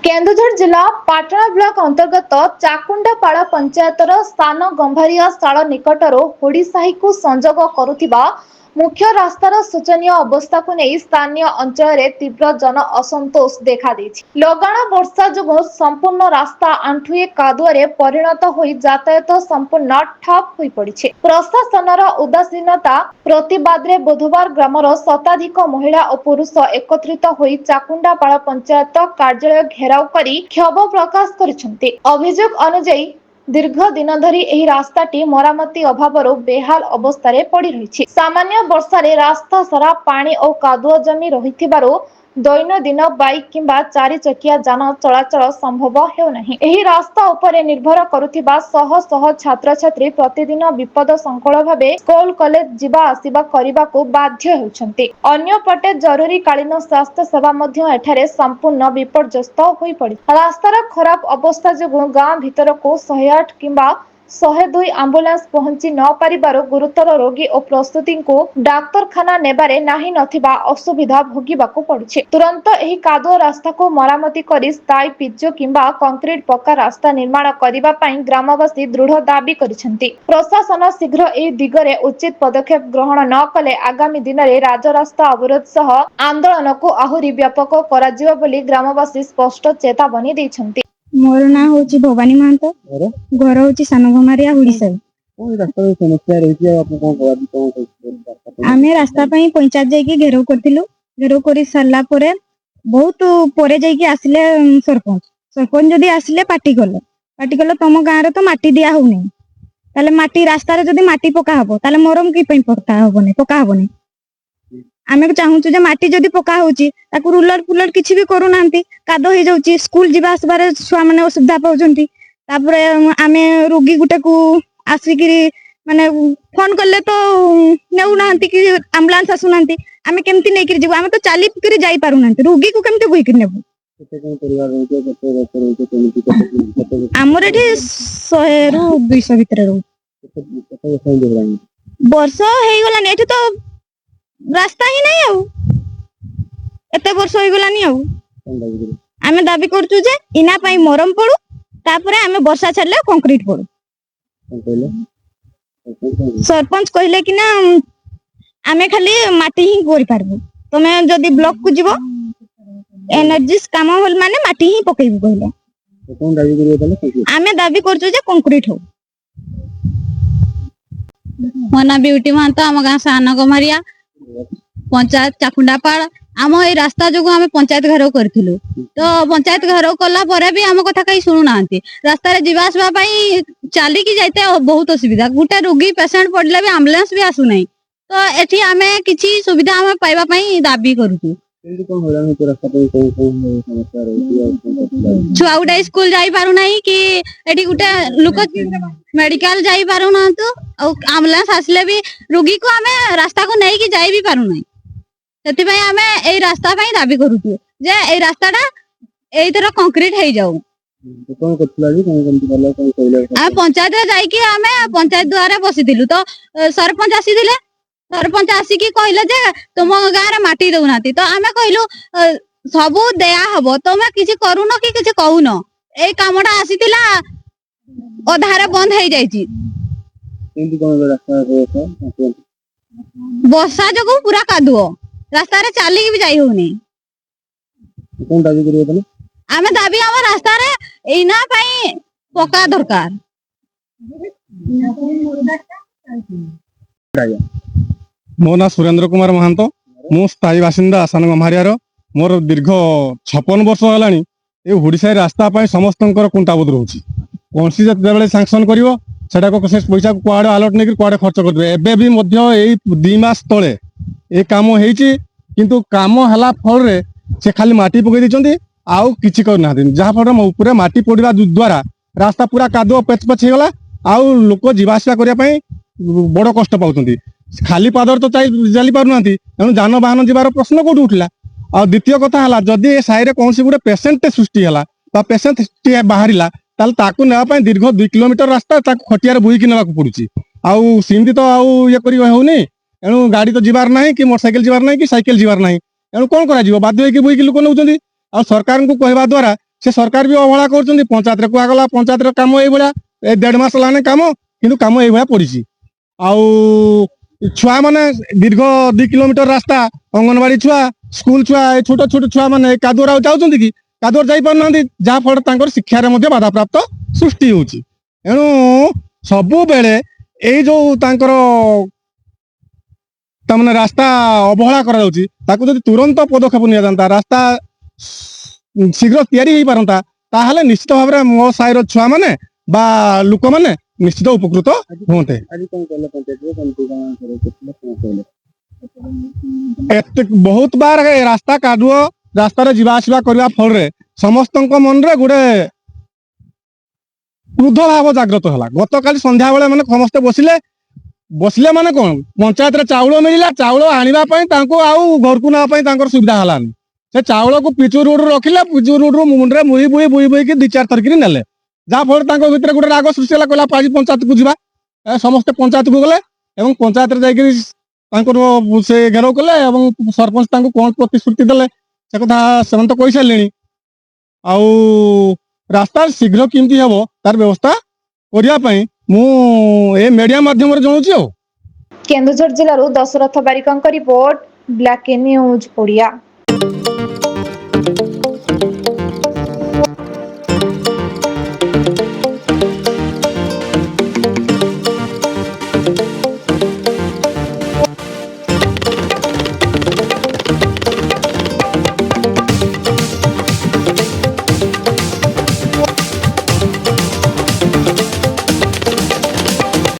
केन्दुझर जिला पाटणा ब्लॉक अंतर्गत चाकुंडापाड़ पंचायतर स्थान गंभारिया शाला निकटर होड़ीसाही को संजोग करुथिबा मुख्य रास्तार शोचनीय अवस्था को नहीं स्थानीय अंचल तीव्र जन असंतोष देखा देछि। लगाण वर्षा जो संपूर्ण रास्ता आंठुए कादुअरे परिणत होई यातायात संपूर्ण ठप होई पड़िछे। प्रशासनर उदासीनता प्रतिबाद रे बुधवार ग्रामर शताधिक महिला और पुरुष एकत्रित होई चाकुंडापाड़ पंचायत कार्यालय घेराव करी क्षोभ प्रकाश करिसेंते। अभियोग अनुसार दीर्घ दिन धरी एही रास्ताटी मरामती अभाव बेहाल अवस्था पड़ी रही। सामान्य वर्षा रे रास्ता सारा पानी और कादुआ जमी रही दैनंदिन बाइक किंबा चारि चकिया जान चलाचल संभव हेउनाही। एही रास्ता उपरे निर्भर करुथिबा शह शह छात्र छात्री प्रतिदिन विपद संकुल भावे स्कूल कॉलेज जिबा आसिबा करिबाकू बाध्य हेउछन्ते। अन्य पटे जरूरी कालीन स्वास्थ्य सेवा मध्य एठारे संपूर्ण विपर्यस्त होई पड़ी। रास्तार खराब अवस्था जो गां भीतर को 108 किंबा 102 एम्बुलेंस पहुंची न पारिबारो गुरुतर रोगी और प्रस्तुति को डाक्तरखाना नेबारे नाही नथिबा असुविधा भोगिबाकू पड़ुछे। तुरंत एही कादुआ रास्ता को मरामती करी स्थायी पिचो किंबा कंक्रीट पक्का रास्ता निर्माण करिबा पई ग्रामवासी दृढ़ दाबी करिसेंती। प्रशासन शीघ्र एही दिगरे उचित पदक्षेप ग्रहण न कले आगामी दिन में राजरास्ता अवरोध सह आंदोलन को आहुरी व्यापक कराजिबा बोली ग्रामवासी स्पष्ट चेतावनी दैछन्ती। मोर ना होची भवानी महंतो घर होची सानगमारिया हुड़ीसाई। आमे रास्ता पई पंचायत जाई घेराव करथिलु। घेराव करी सारला परे बहुत परे जाई आसिले सरपंच जदी आसिले पार्टी कले तम गां रे तो माटी दिया होउनी ताले माटी रास्ता रे जदी माटी पका हबो ताले मोरम की पई पका हबोनी। आमे चाहूँ जे माटी जदी पका होची ताकू रूलर फुलर किछि भी करू नांती कादो हे जाउची स्कूल जिबा आसबारे छुआ माने असुविधा पाउचंती। तापरे आमे रोगी गुटे को आसिकिरी माने फोन करले तो नेउ नांती कि एम्बुलेंस आसु नांती आमे केमती नै करी जिबो आमे तो चाली करी जाई पारु नांती रोगी को केमती बोई करी नेबो। हमर एठी 100 रु 200 भीतर रहू वर्ष हे गला एठी तो रास्ता ही नहीं आउ एते वर्ष होई गलानी आउ आमे दाबी करछु जे इना पई मरम पडू तापरे आमे वर्षा छाडले कंक्रीट पडू। सरपंच कहले कि ना आमे खाली माटी ही करि पारबो तमे जदी ब्लॉक को जिवो एनर्जीस काम होल माने माटी ही पकेइबो कहले। कोन दाबी करियो ताले आमे दाबी करछु जे कंक्रीट हो। मना ब्यूटी मानता हम गां सानो गमारिया पंचायत चाकुंडापाड़ आम ए रास्ता जो आम पंचायत घेराव करथिलु तो पंचायत घेराव कला परे भी आम कथा कहीं शुणु नांती रास्ता रे जीवा आसबा पई चाली की जाइते बहुत असुविधा गुटे रोगी पेशेंट पड़ले भी एम्बुलेंस भी आसु नाही तो एठी आमे किछि सुविधा आमे पाइबा पई दाबी करूछु। छुआ गुटे स्कूल जाई पारु नाही कि एठी गुटे लोक मेडिकल जाई पारु ना तो एम्बुलेंस आसले भी रोगी को आमे रास्ता को नहीं कि जाई भी पारु नाही सेति पई आमे एई रास्ता पई दाबी करूछु जे एई रास्ताटा एई तरह कंक्रीट हे जाऊ। कोन करथला जी कोन केमती भला कोन कहले आ पंचायत रे जाई कि आमे पंचायत द्वारा बसिदिलु तो सरपंच आसी दिले सरपंच आसी कि कहले जे तुम गां रे माटी दउनाती तो आमे कहलु सबु दया हबो तमे किछि करूनो कि किछि कहूनो एई कामटा आसीतिला अधारे बंद हे जाईची केमती कोन रास्ता हो वर्षा जगो पूरा कादुओ रास्ता रे चाली भी जाई होनी। कोन दाबी करियो तने आमे दाबी हम रास्ता रे इना पई पक्का दरकार। मो ना सुरेंद्र कुमार महंतो मु स्थायी बासिंदा आसान गम्हारियार मोर दीर्घ 56 वर्ष होलानी ए हुड़ीसाई रास्ता पई समस्तनकर कुंटाबोध रहउची कोनसी जबले सैंक्शन करिवो सेटा को से पैसा कुआडे अलर्ट नै कुआडे खर्च कर दे एबे भी मध्य एई 2 मास तळे ए काम हेइची किंतु काम हला फल रे से खाली माटी पकई दिचंती आउ किछि कर ना दिन जहा फल पूरा माटी पड़िबा द्वारा रास्ता पूरा कादो पेच पेच हे गला आउ लोक जीवासिया करिया पई बड़ कष्ट पाउचंती खाली पादर तो चली पारु नांती एनु जानवाहन जीवार प्रश्न कोठी उठला। आ द्वितीय कथा हला जदी ए साइरे कोनसी गुटे पेशेंट सृष्टि हला बा पेशेंट बाहरिला ताल ताकू नेवा पई दीर्घ 2 किलोमीटर रास्ता ताकू खटियार बुई कि नेबाकू पडुची आउ सिमती तो आउ ये करी होउनी एनु गाड़ी तो जीवार नाही कि मोटरसाइकिल जीवार नाही कि साइकिल जीवार नाही एनु कोन करा जीवो बाध्य कि बुई कि लोक नउचंदी आ सरकार को कहबा द्वारा से सरकार भी अवहेला कर पंचायत कहगला पंचायत कम ये 1.5 मास है कम कि कम ये पड़ी छुआ मैंने दीर्घ 2 किलोमीटर रास्ता अंगनवाड़ी छुआ स्कूल छुआ छोट छोट छुआ मैंने कादुआ जाऊँ कि कादुआ जाना जहाँफल शिक्षार बाधा प्राप्त सृष्टि होची एणु सबु बेले एई जो तांकर तमने रास्ता अवहेला करा जाउची ताकू जदि तुरंत पदक्षेप निया जानता रास्ता शीघ्र तैयारी हो पारंता ताहले निश्चित भाव में मो साइर छुआ माने बा लोक माने निश्चित उपकृत होते। आज कौन कहले पंचायत रे कौन कौन करे कहले एते बहुत बार ए रास्ता कादुओ रास्ता रे जीवा आसीबा करबा फल रे समस्तक मन रे गुडे क्रोध भाव जागृत होला। गत काली संध्या बेले माने समस्ते बसिले माने कौन पंचायत रे चाउल मिलिला चाउल आनिबा पई तांको आउ घर को ना पई तांकर सुविधा हलानी से चाउल को पिचु रोड रखिले पिचु रोड रो मुंडरे मुही बुही के 2-4 तरकारी नेले जहाँ फल तांको भितर गोटे राग सृष्टि होला कहला आज पंचायत को जीवा समस्ते पंचायत को गले एवं पंचायत रे जाई से घेराव कले एवं सरपंच तांको कौन प्रतिश्रुति देले से कथा से तो कहि सारलेनी आउ रास्ता शीघ्र केमती हेबो तार व्यवस्था करिया पई मु ए मीडिया माध्यम रे जणुची केन्दुझर जिल्लारू दशरथ बारिकଙ୍କ रिपोर्ट ब्लैक न्यूज ओडिया।